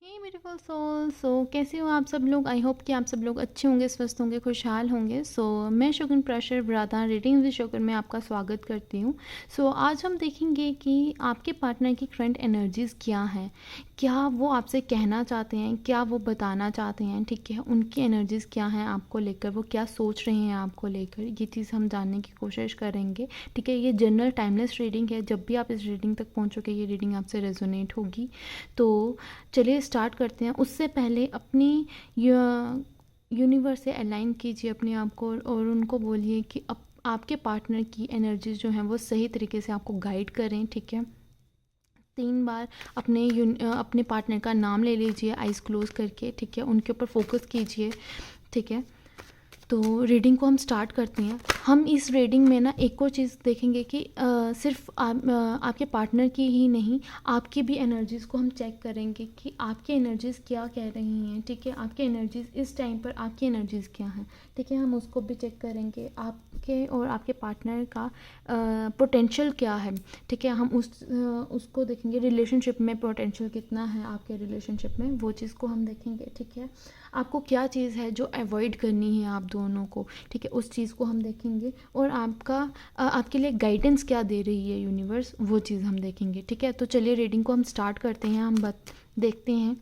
हे beautiful soul. कैसे हो आप सब लोग? आई होप कि आप सब लोग अच्छे होंगे, स्वस्थ होंगे, खुशहाल होंगे। मैं शगुन प्रशर ब्रादा रीडिंग विद शगुन में आपका स्वागत करती हूँ। आज हम देखेंगे कि आपके पार्टनर की करंट एनर्जीज़ क्या हैं, क्या वो आपसे कहना चाहते हैं, क्या वो बताना चाहते हैं, ठीक है, उनकी एनर्जीज़ क्या हैं आपको लेकर, वो क्या सोच रहे हैं आपको लेकर, ये चीज़ हम जानने की कोशिश करेंगे। ठीक है, ये जनरल टाइमलेस रीडिंग है। जब भी आप इस रीडिंग तक पहुँचोगे ये रीडिंग आपसे रेजोनेट होगी। तो चलिए स्टार्ट करते हैं। उससे पहले अपनी यूनिवर्स से अलाइन कीजिए अपने आप को और उनको बोलिए कि आपके पार्टनर की एनर्जीज जो हैं वो सही तरीके से आपको गाइड करें। ठीक है, 3 बार अपने पार्टनर का नाम ले लीजिए आइज़ क्लोज करके। ठीक है, उनके ऊपर फोकस कीजिए। ठीक है, तो रीडिंग को हम स्टार्ट करते हैं। हम इस रीडिंग में ना एक और चीज़ देखेंगे कि सिर्फ आपके पार्टनर की ही नहीं, आपकी भी एनर्जीज़ को हम चेक करेंगे कि आपकी एनर्जीज़ क्या कह रही हैं। ठीक है, आपकी एनर्जीज़ इस टाइम पर आपकी एनर्जीज़ क्या हैं। ठीक है, हम उसको भी चेक करेंगे, आपके और आपके पार्टनर का पोटेंशियल क्या है। ठीक है, हम उसको देखेंगे, रिलेशनशिप में पोटेंशियल कितना है आपके रिलेशनशिप में, वो चीज़ को हम देखेंगे। ठीक है, आपको क्या चीज़ है जो अवॉइड करनी है आप दोनों को। ठीक है, उस चीज़ को हम देखेंगे और आपके लिए गाइडेंस क्या दे रही है यूनिवर्स, वो चीज़ हम देखेंगे। ठीक है, तो चलिए रीडिंग को हम स्टार्ट करते हैं। हम देखते हैं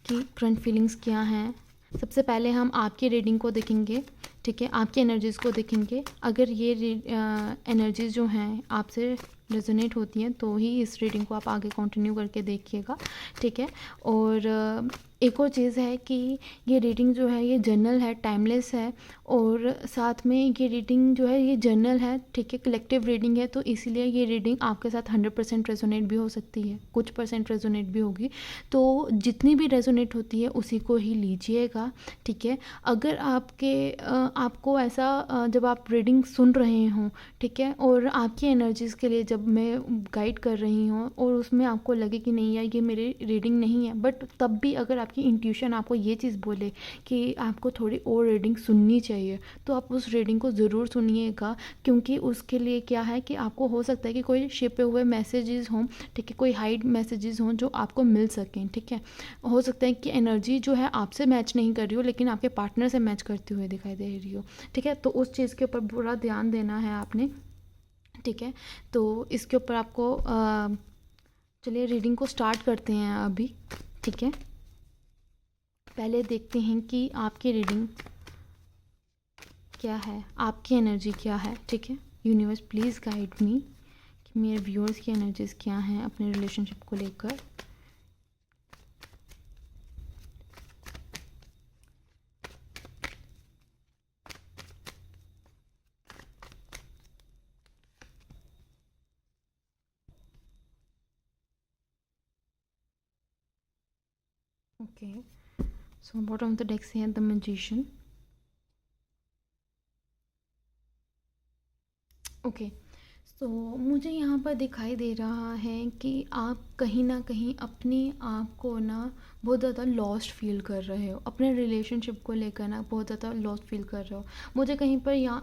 कि करंट फीलिंग्स क्या हैं। सबसे पहले हम आपकी रीडिंग को देखेंगे। ठीक है, आपकी एनर्जीज़ को देखेंगे। अगर ये एनर्जीज़ जो हैं आपसे रेजोनेट होती हैं तो ही इस रीडिंग को आप आगे कंटिन्यू करके देखिएगा। ठीक है, और एक और चीज़ है कि ये रीडिंग जो है ये जनरल है, टाइमलेस है, और साथ में ये रीडिंग जो है ये जनरल है। ठीक है, कलेक्टिव रीडिंग है, तो इसीलिए ये रीडिंग आपके साथ 100% रेजोनेट भी हो सकती है, कुछ परसेंट रेजोनेट भी होगी। तो जितनी भी रेजोनेट होती है उसी को ही लीजिएगा। ठीक है, अगर आपको ऐसा जब आप रीडिंग सुन रहे हों, ठीक है, और आपकी एनर्जीज़ के लिए जब मैं गाइड कर रही हूँ और उसमें आपको लगे कि नहीं यार ये मेरी रीडिंग नहीं है, बट तब भी अगर आपकी इंट्यूशन आपको ये चीज़ बोले कि आपको थोड़ी और रीडिंग सुननी चाहिए, तो आप उस रीडिंग को ज़रूर सुनिएगा। क्योंकि उसके लिए क्या है कि आपको हो सकता है कि कोई छिपे हुए मैसेजेस हों, ठीक है, कोई हाइड मैसेजेस हों जो आपको मिल सकें। ठीक है, हो सकता है कि एनर्जी जो है आपसे मैच नहीं कर रही हो लेकिन आपके पार्टनर से मैच करती हुई दिखाई दे रही हो। ठीक है, तो उस चीज़ के ऊपर पूरा ध्यान देना है आपने। ठीक है, तो इसके ऊपर आपको चलिए रीडिंग को स्टार्ट करते हैं अभी। ठीक है, पहले देखते हैं कि आपकी रीडिंग क्या है, आपकी एनर्जी क्या है। ठीक है, यूनिवर्स प्लीज़ गाइड मी कि मेरे व्यूअर्स की एनर्जीज क्या हैं अपने रिलेशनशिप को लेकर। Okay, so bottom of the deck से है द मैजिशियन। ओके, सो मुझे यहाँ पर दिखाई दे रहा है कि आप कहीं ना कहीं अपने आप को ना बहुत ज़्यादा लॉस्ट फील कर रहे हो, अपने रिलेशनशिप को लेकर ना बहुत ज़्यादा लॉस्ट फील कर रहे हो। मुझे कहीं पर यहाँ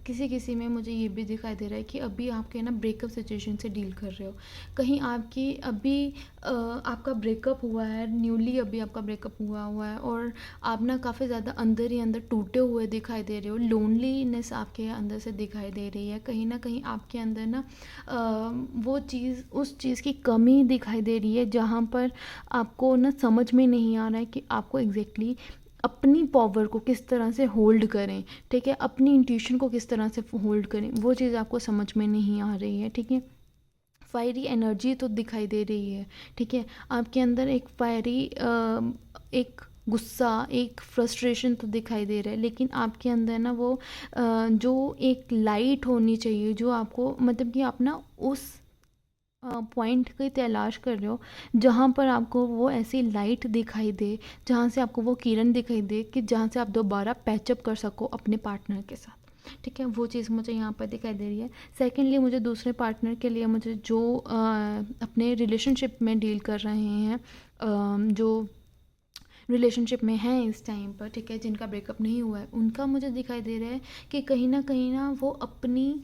किसी किसी में मुझे ये भी दिखाई दे रहा है कि अभी आपके ना ब्रेकअप सिचुएशन से डील कर रहे हो। कहीं आपकी अभी आपका ब्रेकअप हुआ है, न्यूली अभी आपका ब्रेकअप हुआ है, और आप ना काफ़ी ज़्यादा अंदर ही अंदर टूटे हुए दिखाई दे रहे हो। लोनलीनेस आपके अंदर से दिखाई दे रही है। कहीं ना कहीं आपके अंदर ना वो चीज़, उस चीज़ की कमी दिखाई दे रही है जहाँ पर आपको ना समझ में नहीं आ रहा है कि आपको एग्जैक्टली अपनी पावर को किस तरह से होल्ड करें। ठीक है, अपनी इंट्यूशन को किस तरह से होल्ड करें, वो चीज़ आपको समझ में नहीं आ रही है। ठीक है, फायरी एनर्जी तो दिखाई दे रही है। ठीक है, आपके अंदर एक फायरी एक गुस्सा, एक फ्रस्ट्रेशन तो दिखाई दे रहा है, लेकिन आपके अंदर ना वो जो एक लाइट होनी चाहिए, जो आपको मतलब कि आप ना उस पॉइंट की तलाश कर रहे हो जहाँ पर आपको वो ऐसी लाइट दिखाई दे, जहाँ से आपको वो किरण दिखाई दे कि जहाँ से आप दोबारा पैचअप कर सको अपने पार्टनर के साथ। ठीक है, वो चीज़ मुझे यहाँ पर दिखाई दे रही है। सेकेंडली, मुझे दूसरे पार्टनर के लिए, मुझे जो अपने रिलेशनशिप में डील कर रहे हैं, जो रिलेशनशिप में हैं इस टाइम पर, ठीक है, जिनका ब्रेकअप नहीं हुआ है, उनका मुझे दिखाई दे रहा है कि कहीं ना वो अपनी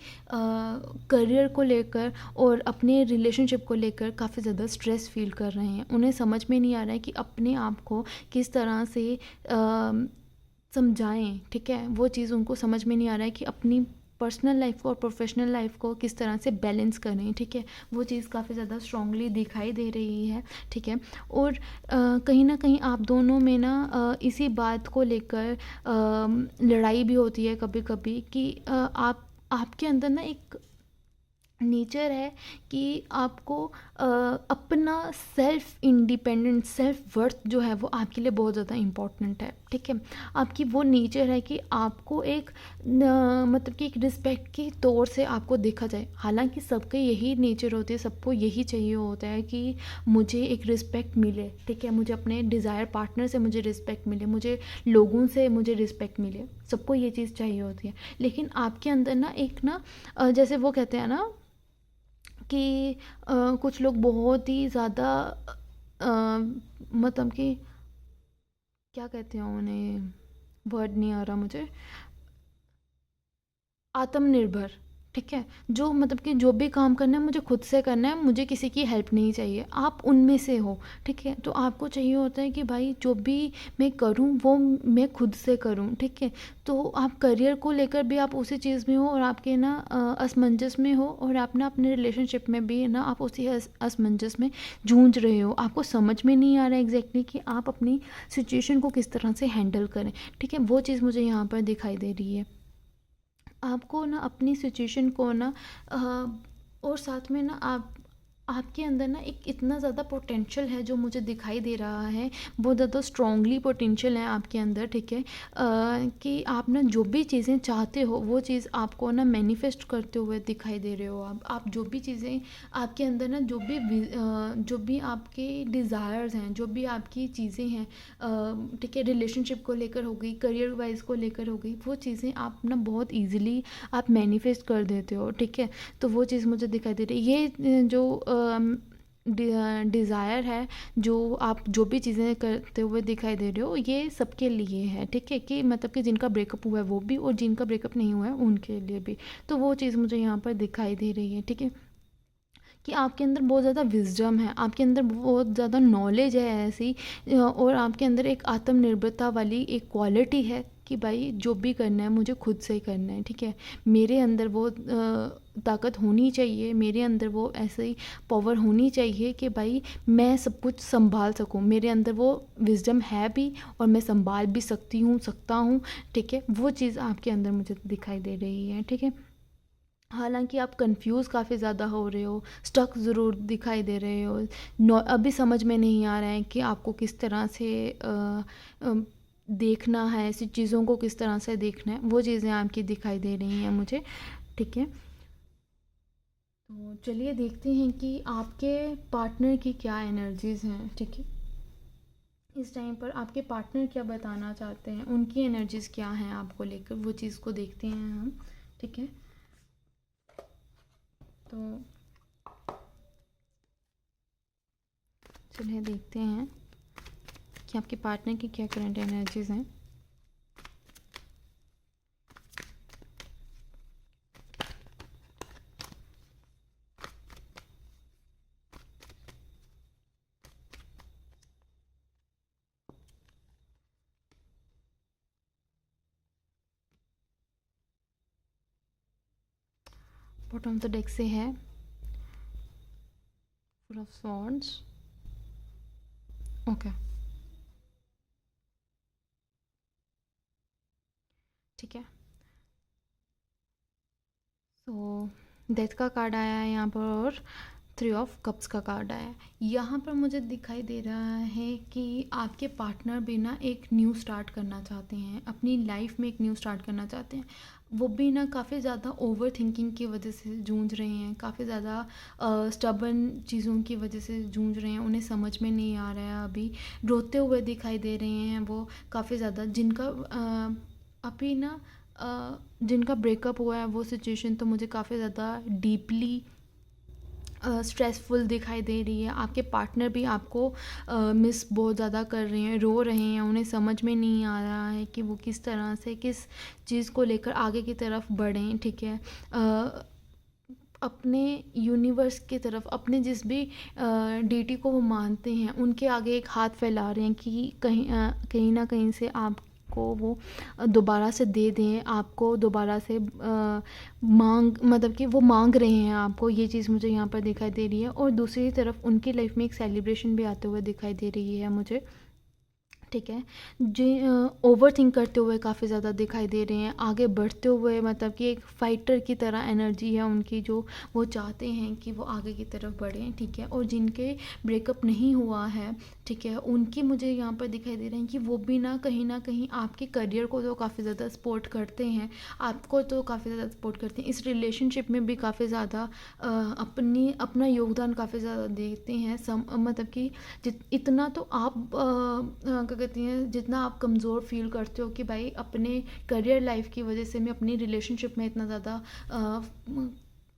करियर को लेकर और अपने रिलेशनशिप को लेकर काफ़ी ज़्यादा स्ट्रेस फील कर रहे हैं। उन्हें समझ में नहीं आ रहा है कि अपने आप को किस तरह से समझाएं, ठीक है, वो चीज़ उनको समझ में नहीं आ रहा है कि अपनी पर्सनल लाइफ को और प्रोफेशनल लाइफ को किस तरह से बैलेंस करें, ठीक है, वो चीज़ काफ़ी ज़्यादा स्ट्रांगली दिखाई दे रही है, ठीक है। और कहीं ना कहीं आप दोनों में ना इसी बात को लेकर लड़ाई भी होती है कभी कभी कि आपके अंदर ना एक नेचर है कि आपको अपना सेल्फ इंडिपेंडेंट सेल्फ वर्थ जो है वो आपके लिए बहुत ज़्यादा इम्पॉर्टेंट है, ठीक है। आपकी वो नेचर है कि आपको एक मतलब कि एक रिस्पेक्ट के तौर से आपको देखा जाए। हालांकि सबके यही नेचर होती है, सबको यही चाहिए होता है कि मुझे एक रिस्पेक्ट मिले, ठीक है, मुझे अपने डिज़ायर पार्टनर से मुझे रिस्पेक्ट मिले, मुझे लोगों से मुझे रिस्पेक्ट मिले, सबको ये चीज़ चाहिए होती है। लेकिन आपके अंदर ना एक ना जैसे वो कहते हैं ना कि कुछ लोग बहुत ही ज़्यादा मतलब कि क्या कहते हैं उन्हें, वर्ड नहीं आ रहा मुझे, आत्मनिर्भर, ठीक है, जो मतलब कि जो भी काम करना है मुझे खुद से करना है, मुझे किसी की हेल्प नहीं चाहिए, आप उनमें से हो, ठीक है। तो आपको चाहिए होता है कि भाई जो भी मैं करूं वो मैं खुद से करूं, ठीक है। तो आप करियर को लेकर भी आप उसी चीज़ में हो और आपके ना असमंजस में हो, और आप ना अपने रिलेशनशिप में भी ना आप उसी असमंजस में जूझ रहे हो। आपको समझ में नहीं आ रहा है एग्जैक्टली कि आप अपनी सिचुएशन को किस तरह से हैंडल करें, ठीक है। वो चीज़ मुझे यहाँ पर दिखाई दे रही है। आपको ना अपनी सिचुएशन को ना और साथ में ना आपके अंदर ना एक इतना ज़्यादा पोटेंशियल है जो मुझे दिखाई दे रहा है, बहुत ज़्यादा स्ट्रॉन्गली पोटेंशियल है आपके अंदर, ठीक है। कि आप ना जो भी चीज़ें चाहते हो वो चीज़ आपको ना मैनिफेस्ट करते हुए दिखाई दे रहे हो। आप जो भी चीज़ें आपके अंदर ना जो भी आपके डिज़ायर्स हैं, जो भी आपकी चीज़ें हैं, ठीक है, रिलेशनशिप को लेकर हो गई, करियर वाइज को लेकर हो गई, वो चीज़ें आप ना बहुत ईजिली आप मैनिफेस्ट कर देते हो, ठीक है। तो वो चीज़ मुझे दिखाई दे रही है। ये जो डिज़ायर है, जो आप जो भी चीज़ें करते हुए दिखाई दे रहे हो, ये सबके लिए है, ठीक है, कि मतलब कि जिनका ब्रेकअप हुआ है वो भी और जिनका ब्रेकअप नहीं हुआ है उनके लिए भी। तो वो चीज़ मुझे यहाँ पर दिखाई दे रही है, ठीक है, कि आपके अंदर बहुत ज़्यादा विज़डम है, आपके अंदर बहुत ज़्यादा नॉलेज है ऐसी, और आपके अंदर एक आत्मनिर्भरता वाली एक क्वालिटी है कि भाई जो भी करना है मुझे खुद से ही करना है, ठीक है। मेरे अंदर वो ताकत होनी चाहिए, मेरे अंदर वो ऐसी पावर होनी चाहिए कि भाई मैं सब कुछ संभाल सकूं, मेरे अंदर वो विज़डम है भी और मैं संभाल भी सकता हूँ, ठीक है। वो चीज़ आपके अंदर मुझे दिखाई दे रही है, ठीक है। हालांकि आप कंफ्यूज काफ़ी ज़्यादा हो रहे हो, स्टक ज़रूर दिखाई दे रहे हो, अभी समझ में नहीं आ रहा है कि आपको किस तरह से देखना है, ऐसी चीज़ों को किस तरह से देखना है, वो चीज़ें आपकी दिखाई दे रही हैं मुझे, ठीक है। तो चलिए देखते हैं कि आपके पार्टनर की क्या एनर्जीज़ हैं, ठीक है। इस टाइम पर आपके पार्टनर क्या बताना चाहते हैं, उनकी एनर्जीज़ क्या हैं आपको लेकर, वो चीज़ को देखते हैं हम, ठीक है। तो चलिए देखते हैं कि आपके पार्टनर की क्या करंट एनर्जीज़ हैं। बॉटम ऑफ द डेक से है फोर ऑफ स्वॉर्ड्स, ओके, ठीक है। तो डेथ का कार्ड आया है यहाँ पर और 3 ऑफ कप्स का कार्ड आया है। यहाँ पर मुझे दिखाई दे रहा है कि आपके पार्टनर भी ना एक न्यू स्टार्ट करना चाहते हैं, अपनी लाइफ में एक न्यू स्टार्ट करना चाहते हैं। वो भी ना काफ़ी ज़्यादा ओवर थिंकिंग की वजह से जूझ रहे हैं, काफ़ी ज़्यादा स्टबर्न चीज़ों की वजह से जूझ रहे हैं, उन्हें समझ में नहीं आ रहा है, अभी रोते हुए दिखाई दे रहे हैं वो काफ़ी ज़्यादा, जिनका अभी ना जिनका ब्रेकअप हुआ है वो सिचुएशन तो मुझे काफ़ी ज़्यादा डीपली स्ट्रेसफुल दिखाई दे रही है, आपके पार्टनर भी आपको मिस बहुत ज़्यादा कर रहे हैं, रो रहे हैं, उन्हें समझ में नहीं आ रहा है कि वो किस तरह से किस चीज़ को लेकर आगे की तरफ बढ़ें, ठीक है। अपने यूनिवर्स की तरफ, अपने जिस भी डीटी को वो मानते हैं उनके आगे एक हाथ फैला रहे हैं कि कहीं ना कहीं से आपको वो दोबारा से दे दें, आपको दोबारा से मांग, मतलब कि वो मांग रहे हैं आपको, ये चीज़ मुझे यहाँ पर दिखाई दे रही है। और दूसरी तरफ उनकी लाइफ में एक सेलिब्रेशन भी आते हुए दिखाई दे रही है मुझे, ठीक है। जो ओवर थिंक करते हुए काफ़ी ज़्यादा दिखाई दे रहे हैं, आगे बढ़ते हुए, मतलब कि एक फाइटर की तरह एनर्जी है उनकी, जो वो चाहते हैं कि वो आगे की तरफ बढ़ें, ठीक है। और जिनके ब्रेकअप नहीं हुआ है, ठीक है, उनकी मुझे यहाँ पर दिखाई दे रहे हैं कि वो भी ना कहीं आपके करियर को तो काफ़ी ज़्यादा सपोर्ट करते हैं, आपको तो काफ़ी ज़्यादा सपोर्ट करते हैं, इस रिलेशनशिप में भी काफ़ी ज़्यादा अपना योगदान काफ़ी ज़्यादा देते हैं। मतलब कि इतना तो आप क्या कहती हैं, जितना आप कमज़ोर फील करते हो कि भाई अपने करियर लाइफ की वजह से मैं अपनी रिलेशनशिप में इतना ज़्यादा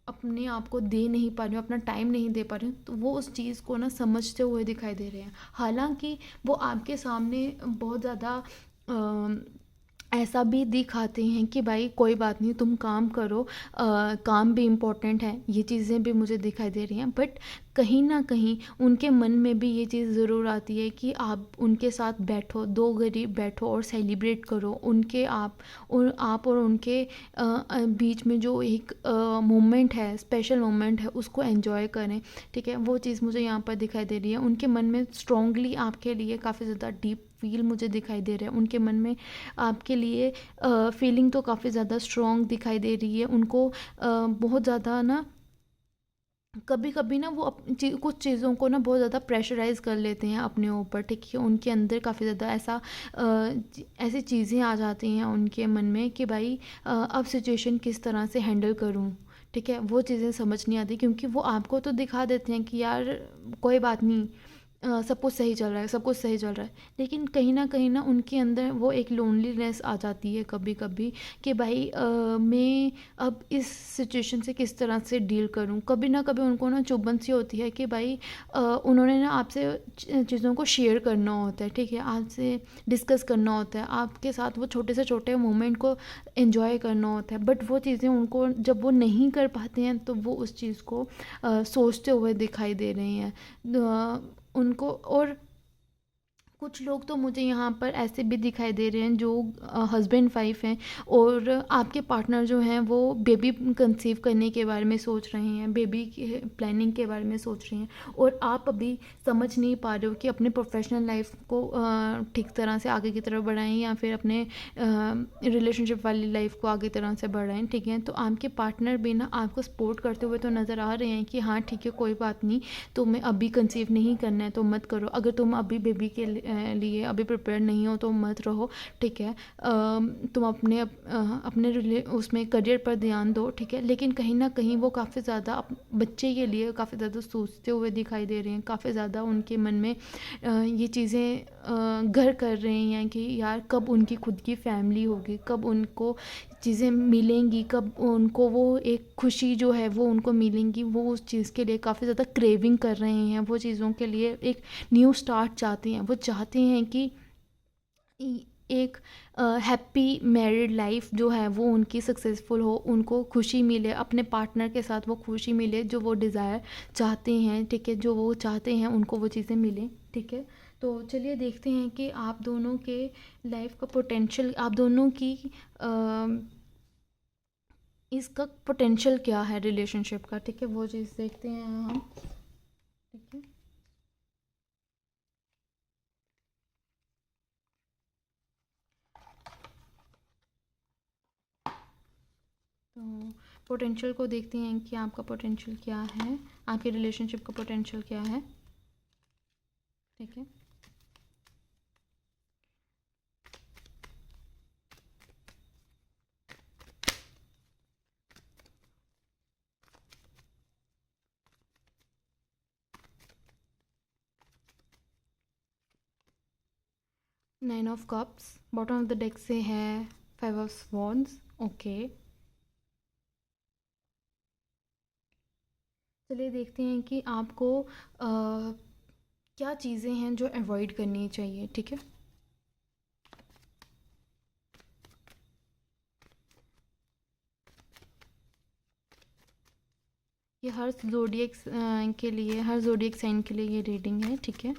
अपने आप को दे नहीं पा रही हूँ, अपना टाइम नहीं दे पा रही हूँ, तो वो उस चीज़ को ना समझते हुए दिखाई दे रहे हैं। हालांकि वो आपके सामने बहुत ज़्यादा ऐसा भी दिखाते हैं कि भाई कोई बात नहीं, तुम काम करो, काम भी इम्पोर्टेंट है, ये चीज़ें भी मुझे दिखाई दे रही हैं। बट कहीं ना कहीं उनके मन में भी ये चीज़ ज़रूर आती है कि आप उनके साथ बैठो, दो घड़ी बैठो और सेलिब्रेट करो उनके, आप और उनके बीच में जो एक मोमेंट है, स्पेशल मोमेंट है, उसको एंजॉय करें, ठीक है। वो चीज़ मुझे यहाँ पर दिखाई दे रही है। उनके मन में स्ट्रांगली आपके लिए काफ़ी ज़्यादा डीप फील मुझे दिखाई दे रहा है, उनके मन में आपके लिए फीलिंग तो काफ़ी ज़्यादा स्ट्रॉन्ग दिखाई दे रही है। उनको बहुत ज़्यादा ना, कभी कभी ना वो कुछ चीज़ों को ना बहुत ज़्यादा प्रेशराइज कर लेते हैं अपने ऊपर, ठीक है। उनके अंदर काफ़ी ज़्यादा ऐसी चीज़ें आ जाती हैं उनके मन में कि भाई अब सिचुएशन किस तरह से हैंडल करूं, ठीक है। वो चीज़ें समझ नहीं आती, क्योंकि वो आपको तो दिखा देते हैं कि यार कोई बात नहीं, सब कुछ सही चल रहा है, सब कुछ सही चल रहा है, लेकिन कहीं ना उनके अंदर वो एक लोनलीनेस आ जाती है कभी कभी कि भाई मैं अब इस सिचुएशन से किस तरह से डील करूं। कभी ना कभी उनको ना चुभन सी होती है कि भाई उन्होंने ना आपसे चीज़ों को शेयर करना होता है, ठीक है, आपसे डिस्कस करना होता है, आपके साथ वो छोटे से छोटे मोमेंट को एंजॉय करना होता है। बट वो चीज़ें उनको जब वो नहीं कर पाते हैं तो वो उस चीज़ को सोचते हुए दिखाई दे रहे हैं उनको। और कुछ लोग तो मुझे यहाँ पर ऐसे भी दिखाई दे रहे हैं जो हस्बैंड वाइफ हैं, और आपके पार्टनर जो हैं वो बेबी कंसीव करने के बारे में सोच रहे हैं, बेबी के प्लानिंग के बारे में सोच रहे हैं, और आप अभी समझ नहीं पा रहे हो कि अपने प्रोफेशनल लाइफ को ठीक तरह से आगे की तरफ बढ़ाएं या फिर अपने रिलेशनशिप वाली लाइफ को आगे तरह से बढ़ाएं, ठीक है। तो आपके पार्टनर भी ना आपको सपोर्ट करते हुए तो नज़र आ रहे हैं कि हाँ ठीक है, कोई बात नहीं, तुम्हें अभी कंसीव नहीं करना है तो मत करो, अगर तुम अभी बेबी के लिए अभी प्रिपेयर नहीं हो तो मत रहो, ठीक है। तुम अपने उसमें करियर पर ध्यान दो, ठीक है। लेकिन कहीं ना कहीं वो काफ़ी ज़्यादा बच्चे के लिए काफ़ी ज़्यादा सोचते हुए दिखाई दे रहे हैं, काफ़ी ज़्यादा उनके मन में ये चीज़ें घर कर रही हैं कि यार कब उनकी खुद की फैमिली होगी, कब उनको चीज़ें मिलेंगी, कब उनको वो एक खुशी जो है वो उनको मिलेंगी। वो उस चीज़ के लिए काफ़ी ज़्यादा क्रेविंग कर रहे हैं, वो चीज़ों के लिए एक न्यू स्टार्ट चाहते हैं। वो चाहते हैं कि एक हैप्पी मैरिड लाइफ जो है वो उनकी सक्सेसफुल हो, उनको खुशी मिले, अपने पार्टनर के साथ वो खुशी मिले जो वो डिज़ायर चाहते हैं, ठीक है, जो वो चाहते हैं उनको वो चीज़ें मिलें, ठीक है। तो चलिए देखते हैं कि आप दोनों के लाइफ का पोटेंशियल, आप दोनों की इसका पोटेंशियल क्या है रिलेशनशिप का, ठीक है, वो चीज़ देखते हैं हम, ठीक है। तो पोटेंशियल को देखते हैं कि आपका पोटेंशियल क्या है, आपके रिलेशनशिप का पोटेंशियल क्या है, ठीक है। Nine of cups, bottom of the deck से है 5 ऑफ स्वॉन्स, ओके। चलिए देखते हैं कि आपको क्या चीज़ें हैं जो अवॉइड करनी चाहिए, ठीक है। ये हर ज़ोडिएक के लिए, हर ज़ोडिएक साइन के लिए ये रीडिंग है, ठीक है।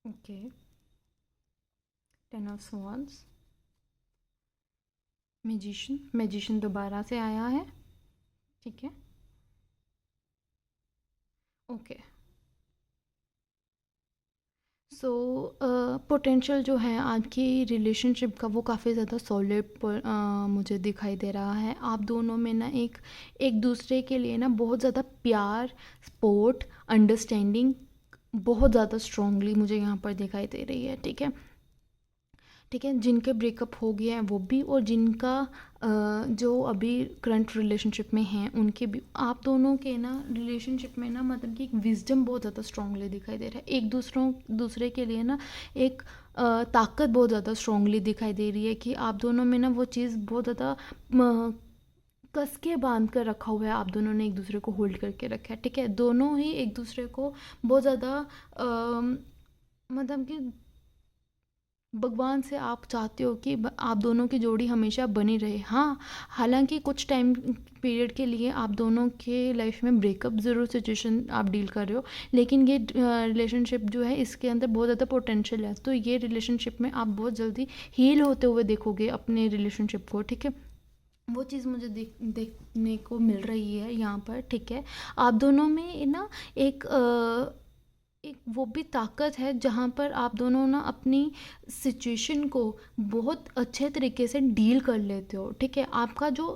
Okay, 10 of swords, magician, magician दोबारा से आया है, ठीक है। ओके, सो पोटेंशियल जो है आपकी रिलेशनशिप का वो काफ़ी ज़्यादा सॉलिड मुझे दिखाई दे रहा है। आप दोनों में ना एक एक दूसरे के लिए ना बहुत ज़्यादा प्यार, सपोर्ट, अंडरस्टैंडिंग बहुत ज़्यादा स्ट्रांगली मुझे यहाँ पर दिखाई दे रही है, ठीक है। ठीक है, जिनके ब्रेकअप हो गया है वो भी, और जिनका जो अभी करंट रिलेशनशिप में हैं उनके भी, आप दोनों के ना रिलेशनशिप में ना मतलब कि एक विजडम बहुत ज़्यादा स्ट्रांगली दिखाई दे रहा है। एक दूसरे के लिए ना एक ताकत बहुत ज़्यादा स्ट्रांगली दिखाई दे रही है कि आप दोनों में ना वो चीज़ बहुत ज़्यादा कस के बांध कर रखा हुआ है, आप दोनों ने एक दूसरे को होल्ड करके रखा है, ठीक है। दोनों ही एक दूसरे को बहुत ज़्यादा मतलब कि भगवान से आप चाहते हो कि आप दोनों की जोड़ी हमेशा बनी रहे। हाँ, हालांकि कुछ टाइम पीरियड के लिए आप दोनों के लाइफ में ब्रेकअप ज़रूर सिचुएशन आप डील कर रहे हो, लेकिन ये रिलेशनशिप जो है इसके अंदर बहुत ज़्यादा पोटेंशियल है। तो ये रिलेशनशिप में आप बहुत जल्दी हील होते हुए देखोगे अपने रिलेशनशिप को, ठीक है। वो चीज़ मुझे देखने को मिल रही है यहाँ पर, ठीक है। आप दोनों में ना एक एक वो भी ताकत है जहाँ पर आप दोनों ना अपनी सिचुएशन को बहुत अच्छे तरीके से डील कर लेते हो, ठीक है। आपका जो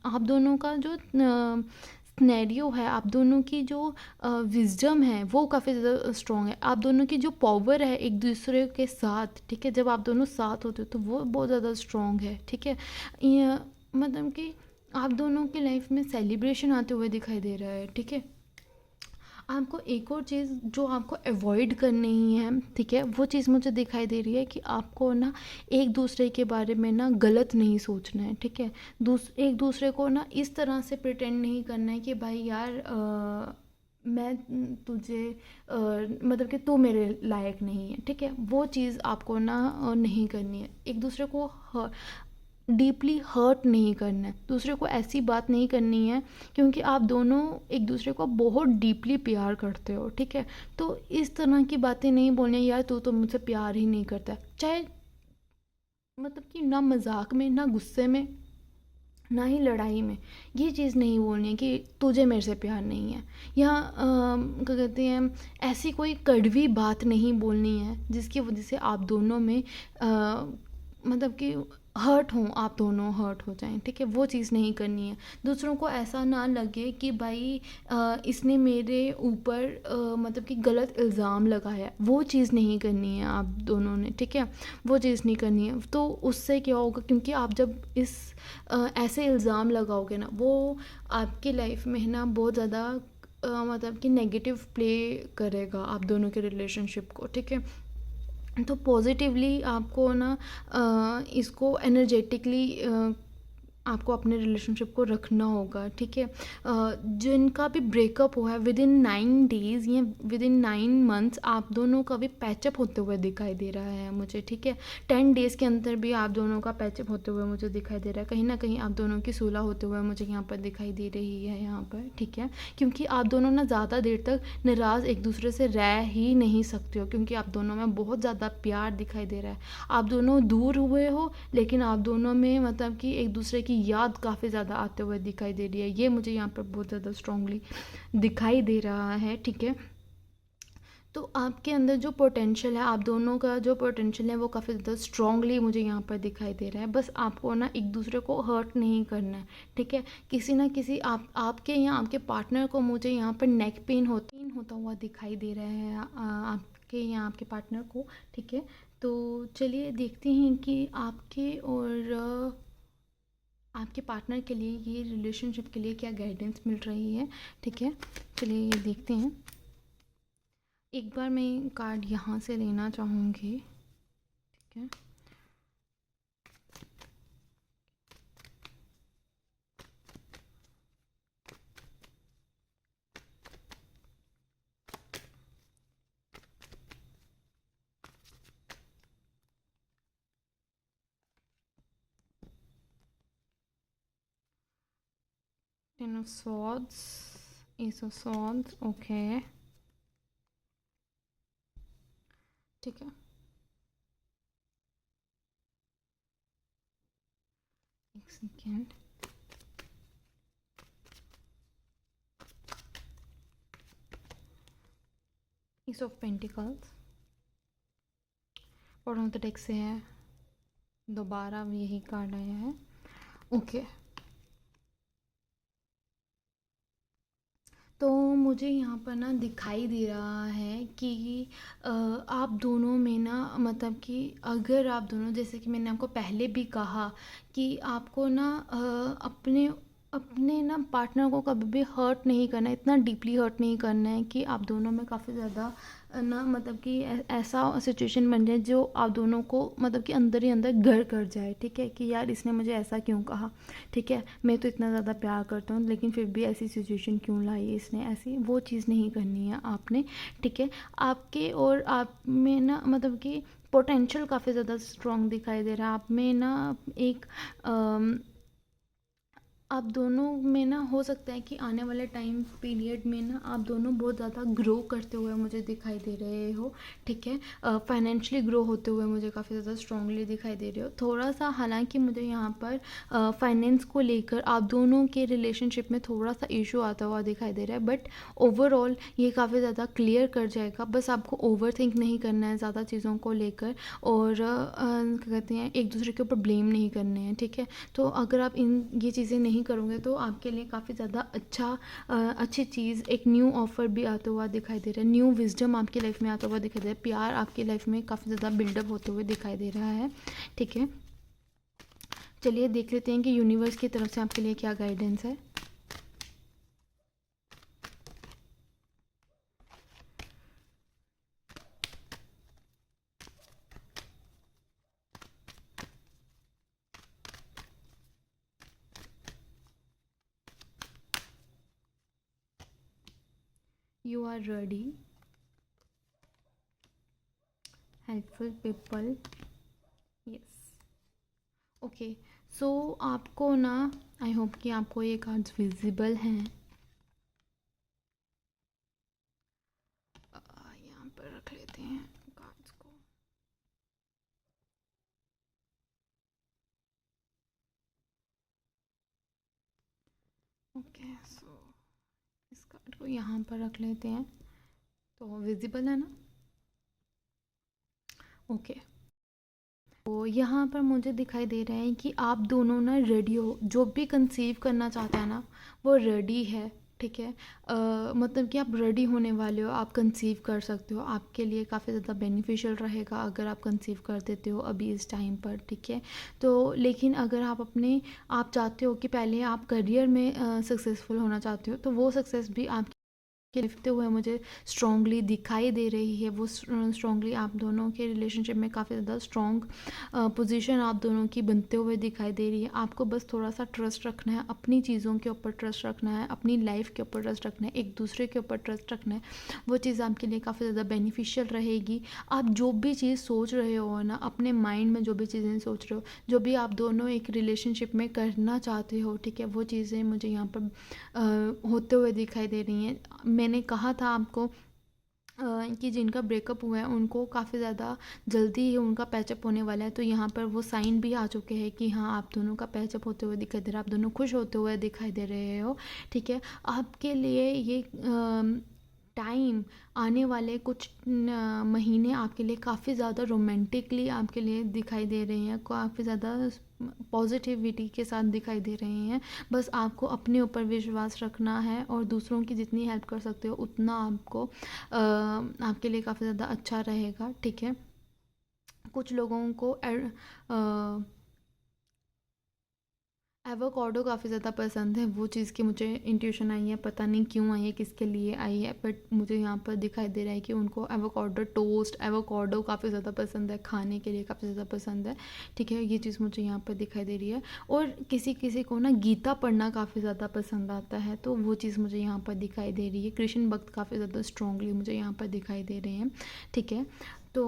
आप दोनों का जो सिनेरियो है, आप दोनों की जो विजडम है वो काफ़ी ज़्यादा स्ट्रॉन्ग है। आप दोनों की जो पावर है एक दूसरे के साथ, ठीक है, जब आप दोनों साथ होते हो तो वो बहुत ज़्यादा स्ट्रॉन्ग है, ठीक है। मतलब कि आप दोनों की लाइफ में सेलिब्रेशन आते हुए दिखाई दे रहा है, ठीक है। आपको एक और चीज़ जो आपको अवॉइड करनी ही है, ठीक है, वो चीज़ मुझे दिखाई दे रही है कि आपको ना एक दूसरे के बारे में ना गलत नहीं सोचना है, ठीक है। एक दूसरे को ना इस तरह से प्रिटेंड नहीं करना है कि भाई यार मैं तुझे मतलब कि तू मेरे लायक नहीं है, ठीक है। वो चीज़ आपको ना नहीं करनी है। एक दूसरे को डीपली हर्ट नहीं करना है, दूसरे को ऐसी बात नहीं करनी है, क्योंकि आप दोनों एक दूसरे को बहुत डीपली प्यार करते हो, ठीक है। तो इस तरह की बातें नहीं बोलनी यार तू तो मुझसे प्यार ही नहीं करता, चाहे मतलब कि ना मजाक में, ना गुस्से में, ना ही लड़ाई में ये चीज़ नहीं बोलनी है कि तुझे मेरे से प्यार नहीं है, या क्या कहते हैं, ऐसी कोई कड़वी बात नहीं बोलनी है जिसकी वजह से आप दोनों में मतलब कि हर्ट हों, आप दोनों हर्ट हो जाएं, ठीक है। वो चीज़ नहीं करनी है। दूसरों को ऐसा ना लगे कि भाई इसने मेरे ऊपर मतलब कि गलत इल्ज़ाम लगाया है, वो चीज़ नहीं करनी है आप दोनों ने, ठीक है। वो चीज़ नहीं करनी है। तो उससे क्या होगा, क्योंकि आप जब इस ऐसे इल्ज़ाम लगाओगे ना, वो आपकी लाइफ में ना बहुत ज़्यादा मतलब कि नेगेटिव प्ले करेगा आप दोनों के रिलेशनशिप को, ठीक है। तो पॉजिटिवली आपको ना इसको एनर्जेटिकली आपको अपने रिलेशनशिप को रखना होगा, ठीक है। जिनका भी ब्रेकअप हुआ है विद इन 9 डेज़ या विद इन 9 मंथ्स आप दोनों का भी पैचअप होते हुए दिखाई दे रहा है मुझे, ठीक है। 10 डेज़ के अंदर भी आप दोनों का पैचअप होते हुए मुझे दिखाई दे रहा है। कहीं ना कहीं आप दोनों की सुलह होते हुए मुझे यहाँ पर दिखाई दे रही है यहाँ पर, ठीक है। क्योंकि आप दोनों ना ज़्यादा देर तक नाराज़ एक दूसरे से रह ही नहीं सकते हो, क्योंकि आप दोनों में बहुत ज़्यादा प्यार दिखाई दे रहा है। आप दोनों दूर हुए हो लेकिन आप दोनों में मतलब कि एक दूसरे की याद काफ़ी ज़्यादा आते हुए दिखाई दे रही है, ये मुझे यहाँ पर बहुत ज़्यादा स्ट्रांगली दिखाई दे रहा है, ठीक है। तो आपके अंदर जो पोटेंशियल है, आप दोनों का जो पोटेंशियल है वो काफ़ी ज़्यादा स्ट्रांगली मुझे यहाँ पर दिखाई दे रहा है। बस आपको ना एक दूसरे को हर्ट नहीं करना है, ठीक है। किसी ना किसी आपके या आपके पार्टनर को मुझे यहाँ पर नेक पेन होता हुआ दिखाई दे रहा है आपके या आपके पार्टनर को, ठीक है। तो चलिए देखते हैं कि आपके और आपके पार्टनर के लिए ये रिलेशनशिप के लिए क्या गाइडेंस मिल रही है, ठीक है। चलिए ये देखते हैं। एक बार मैं कार्ड यहाँ से लेना चाहूँगी, ठीक है। Ten of swords, S of swords, okay, ठीक है। एक second, S of pentacles, bottom of the deck से है, दोबारा यही कार्ड आया है, ओके। तो मुझे यहाँ पर ना दिखाई दे रहा है कि आप दोनों में ना, मतलब कि अगर आप दोनों, जैसे कि मैंने आपको पहले भी कहा कि आपको ना अपने अपने ना पार्टनर को कभी भी हर्ट नहीं करना है, इतना डीपली हर्ट नहीं करना है कि आप दोनों में काफ़ी ज़्यादा ना, मतलब कि ऐसा सिचुएशन बन जाए जो आप दोनों को मतलब कि अंदर ही अंदर घर कर जाए, ठीक है, कि यार इसने मुझे ऐसा क्यों कहा, ठीक है, मैं तो इतना ज़्यादा प्यार करता हूँ लेकिन फिर भी ऐसी सिचुएशन क्यों लाई इसने, ऐसी वो चीज़ नहीं करनी है आपने, ठीक है। आपके और आप में ना, मतलब कि पोटेंशियल काफ़ी ज़्यादा स्ट्रॉन्ग दिखाई दे रहा है आप में ना, एक आप दोनों में ना हो सकता है कि आने वाले टाइम पीरियड में ना आप दोनों बहुत ज़्यादा ग्रो करते हुए मुझे दिखाई दे रहे हो, ठीक है। फाइनेंशियली ग्रो होते हुए मुझे काफ़ी ज़्यादा स्ट्रांगली दिखाई दे रहे हो। थोड़ा सा हालांकि मुझे यहाँ पर फाइनेंस को लेकर आप दोनों के रिलेशनशिप में थोड़ा सा इशू आता हुआ दिखाई दे रहा है, बट ओवरऑल ये काफ़ी ज़्यादा क्लियर कर जाएगा। बस आपको ओवर थिंक नहीं करना है ज़्यादा चीज़ों को लेकर, और क्या कहते हैं, एक दूसरे के ऊपर ब्लेम नहीं करने हैं, ठीक है। तो अगर आप इन ये चीज़ें नहीं करोगे तो आपके लिए काफ़ी ज़्यादा अच्छी चीज़, एक न्यू ऑफ़र भी आता हुआ दिखाई दे रहा है, न्यू विजडम आपकी लाइफ में आता हुआ दिखाई दे रहा है, प्यार आपकी लाइफ में काफ़ी ज़्यादा बिल्डअप होते हुए दिखाई दे रहा है, ठीक है। चलिए देख लेते हैं कि यूनिवर्स की तरफ से आपके लिए क्या गाइडेंस है। You are ready, helpful people, yes, okay. So आपको ना, आई होप कि आपको ये कार्ड्स विजिबल हैं। यहाँ पर रख लेते हैं कार्ड्स को। ओके, सो इस कार्ड को यहाँ पर रख लेते हैं, तो विजिबल है ना, ओके। तो यहाँ पर मुझे दिखाई दे रहा है कि आप दोनों ना रेडी हो, जो भी कंसीव करना चाहता है ना वो रेडी है, ठीक है। मतलब कि आप रेडी होने वाले हो, आप कंसीव कर सकते हो, आपके लिए काफ़ी ज़्यादा बेनिफिशियल रहेगा अगर आप कंसीव कर देते हो अभी इस टाइम पर, ठीक है। तो लेकिन अगर आप चाहते हो कि पहले आप करियर में सक्सेसफुल होना चाहते हो, तो वो सक्सेस भी आप के लिखते हुए मुझे स्ट्रॉन्गली दिखाई दे रही है। वो स्ट्रॉन्गली आप दोनों के रिलेशनशिप में काफ़ी ज़्यादा स्ट्रॉन्ग पोजीशन आप दोनों की बनते हुए दिखाई दे रही है। आपको बस थोड़ा सा ट्रस्ट रखना है, अपनी चीज़ों के ऊपर ट्रस्ट रखना है, अपनी लाइफ के ऊपर ट्रस्ट रखना है, एक दूसरे के ऊपर ट्रस्ट रखना है। वो चीज़ आपके लिए काफ़ी ज़्यादा बेनिफिशियल रहेगी। आप जो भी चीज़ सोच रहे हो ना, अपने माइंड में जो भी चीज़ें सोच रहे हो, जो भी आप दोनों एक रिलेशनशिप में करना चाहते हो, ठीक है, वो चीज़ें मुझे यहाँ पर होते हुए दिखाई दे रही हैं। मैंने कहा था आपको कि जिनका ब्रेकअप हुआ है उनको काफ़ी ज़्यादा जल्दी ही उनका पैचअप होने वाला है, तो यहाँ पर वो साइन भी आ चुके हैं कि हाँ, आप दोनों का पैचअप होते हुए दिखाई दे रहा है, आप दोनों खुश होते हुए दिखाई दे रहे हो, ठीक है। आपके लिए ये टाइम, आने वाले कुछ महीने आपके लिए काफ़ी ज़्यादा रोमांटिकली आपके लिए दिखाई दे रहे हैं, काफ़ी ज़्यादा पॉजिटिविटी के साथ दिखाई दे रहे हैं। बस आपको अपने ऊपर विश्वास रखना है और दूसरों की जितनी हेल्प कर सकते हो उतना आपको आपके लिए काफ़ी ज़्यादा अच्छा रहेगा, ठीक है। कुछ लोगों को एवोकाडो काफ़ी ज़्यादा पसंद है, वो चीज़ की मुझे इंट्यूशन आई है, पता नहीं क्यों आई है, किसके लिए आई है, बट मुझे यहाँ पर दिखाई दे रहा है कि उनको एवोकाडो टोस्ट, एवोकाडो काफ़ी ज़्यादा पसंद है, खाने के लिए काफ़ी ज़्यादा पसंद है, ठीक है। ये चीज़ मुझे यहाँ पर दिखाई दे रही है। और किसी किसी को ना गीता पढ़ना काफ़ी ज़्यादा पसंद आता है, तो वो चीज़ मुझे यहाँ पर दिखाई दे रही है। कृष्ण भक्त काफ़ी ज़्यादा स्ट्रांगली मुझे यहाँ पर दिखाई दे रहे हैं, ठीक है। तो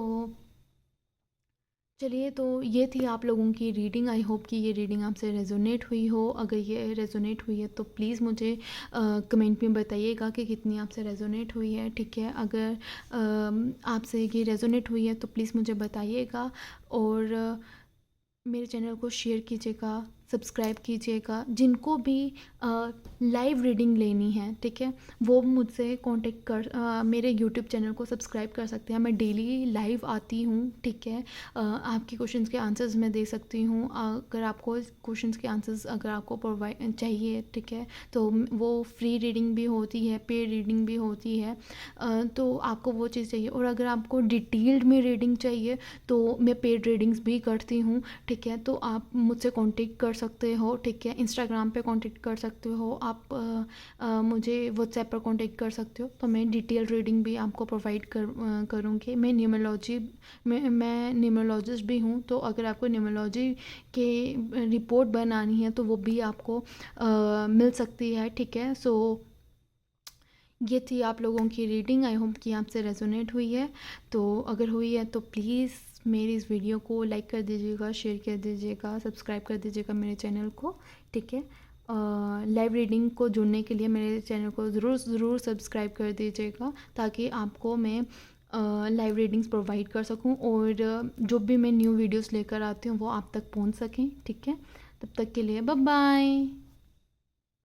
चलिए, तो ये थी आप लोगों की रीडिंग। आई होप कि ये रीडिंग आपसे रेजोनेट हुई हो। अगर ये रेजोनेट हुई है तो प्लीज़ मुझे कमेंट में बताइएगा कि कितनी आपसे रेजोनेट हुई है, ठीक है। अगर आपसे ये रेजोनेट हुई है तो प्लीज़ मुझे बताइएगा। और मेरे चैनल को शेयर कीजिएगा, सब्सक्राइब कीजिएगा। जिनको भी लाइव रीडिंग लेनी है, ठीक है, वो मुझसे कांटेक्ट मेरे यूट्यूब चैनल को सब्सक्राइब कर सकते हैं। मैं डेली लाइव आती हूँ, ठीक है। आपके क्वेश्चंस के आंसर्स मैं दे सकती हूँ। अगर आपको क्वेश्चंस के आंसर्स अगर आपको प्रोवाइड चाहिए, ठीक है, तो वो फ्री रीडिंग भी होती है, पेड रीडिंग भी होती है। तो आपको वो चीज़ चाहिए। और अगर आपको डिटेल्ड में रीडिंग चाहिए तो मैं पेड रीडिंग्स भी करती हूँ, ठीक है। तो आप मुझसे कांटेक्ट कर सकते हो, ठीक है। इंस्टाग्राम पे कांटेक्ट कर सकते हो आप, मुझे व्हाट्सएप पर कांटेक्ट कर सकते हो। तो मैं डिटेल रीडिंग भी आपको प्रोवाइड करूँगी। मैं न्यूमरोलॉजी मैं न्यूमरोलॉजिस्ट भी हूँ, तो अगर आपको न्यूमरोलॉजी के रिपोर्ट बनानी है तो वो भी आपको मिल सकती है, ठीक है। सो ये थी आप लोगों की रीडिंग। आई होप कि आपसे रेजोनेट हुई है। तो अगर हुई है तो प्लीज़ मेरी इस वीडियो को लाइक कर दीजिएगा, शेयर कर दीजिएगा, सब्सक्राइब कर दीजिएगा मेरे चैनल को, ठीक है। लाइव रीडिंग को जुड़ने के लिए मेरे चैनल को ज़रूर सब्सक्राइब कर दीजिएगा, ताकि आपको मैं लाइव रीडिंग्स प्रोवाइड कर सकूं और जो भी मैं न्यू वीडियोस लेकर आती हूँ वो आप तक पहुँच सकें, ठीक है। तब तक के लिए बाय बाय।